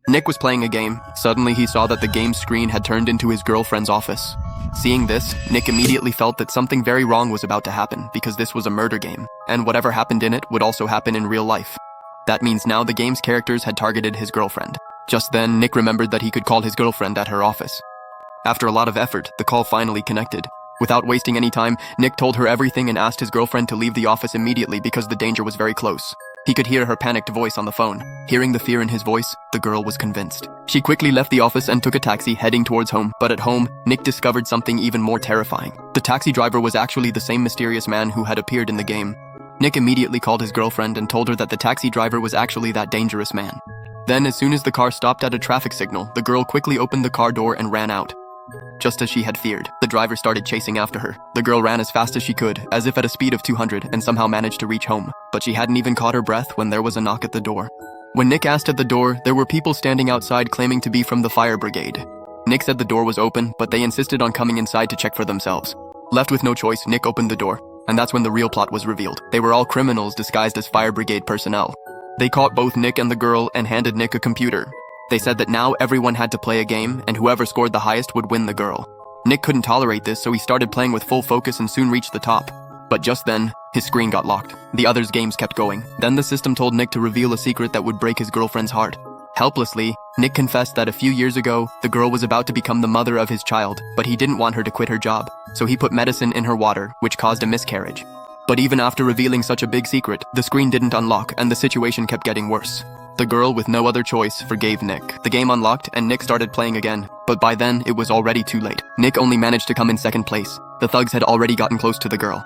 Nick was playing a game. Suddenly he saw that the game screen had turned into his girlfriend's office. Seeing this, Nick immediately felt that something very wrong was about to happen because this was a murder game, and whatever happened in it would also happen in real life. That means now the game's characters had targeted his girlfriend. Just then, Nick remembered that he could call his girlfriend at her office. After a lot of effort, the call finally connected. Without wasting any time, Nick told her everything and asked his girlfriend to leave the office immediately because the danger was very close. He could hear her panicked voice on the phone. Hearing the fear in his voice, the girl was convinced. She quickly left the office and took a taxi heading towards home, but at home, Nick discovered something even more terrifying. The taxi driver was actually the same mysterious man who had appeared in the game. Nick immediately called his girlfriend and told her that the taxi driver was actually that dangerous man. Then, as soon as the car stopped at a traffic signal, the girl quickly opened the car door and ran out. Just as she had feared, the driver started chasing after her. The girl ran as fast as she could, as if at a speed of 200, and somehow managed to reach home. But she hadn't even caught her breath when there was a knock at the door. When Nick asked at the door, there were people standing outside claiming to be from the fire brigade. Nick said the door was open, but they insisted on coming inside to check for themselves. Left with no choice, Nick opened the door, and that's when the real plot was revealed. They were all criminals disguised as fire brigade personnel. They caught both Nick and the girl and handed Nick a computer. They said that now everyone had to play a game, and whoever scored the highest would win the girl. Nick couldn't tolerate this, so he started playing with full focus and soon reached the top. But just then, his screen got locked. The others' games kept going. Then the system told Nick to reveal a secret that would break his girlfriend's heart. Helplessly, Nick confessed that a few years ago, the girl was about to become the mother of his child, but he didn't want her to quit her job, so he put medicine in her water, which caused a miscarriage. But even after revealing such a big secret, the screen didn't unlock and the situation kept getting worse. The girl, with no other choice, forgave Nick. The game unlocked and Nick started playing again, but by then it was already too late. Nick only managed to come in second place. The thugs had already gotten close to the girl.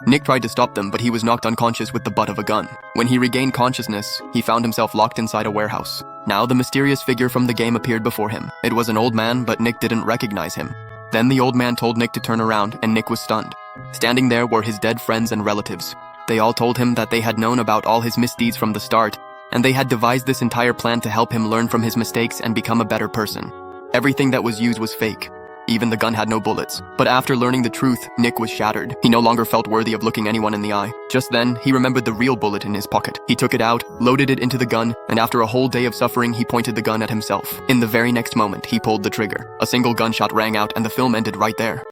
Nick tried to stop them, but he was knocked unconscious with the butt of a gun. When he regained consciousness, he found himself locked inside a warehouse. Now the mysterious figure from the game appeared before him. It was an old man, but Nick didn't recognize him. Then the old man told Nick to turn around, and Nick was stunned. Standing there were his dead friends and relatives. They all told him that they had known about all his misdeeds from the start, and they had devised this entire plan to help him learn from his mistakes and become a better person. Everything that was used was fake. Even the gun had no bullets. But after learning the truth, Nick was shattered. He no longer felt worthy of looking anyone in the eye. Just then, he remembered the real bullet in his pocket. He took it out, loaded it into the gun, and after a whole day of suffering, he pointed the gun at himself. In the very next moment, he pulled the trigger. A single gunshot rang out and the film ended right there.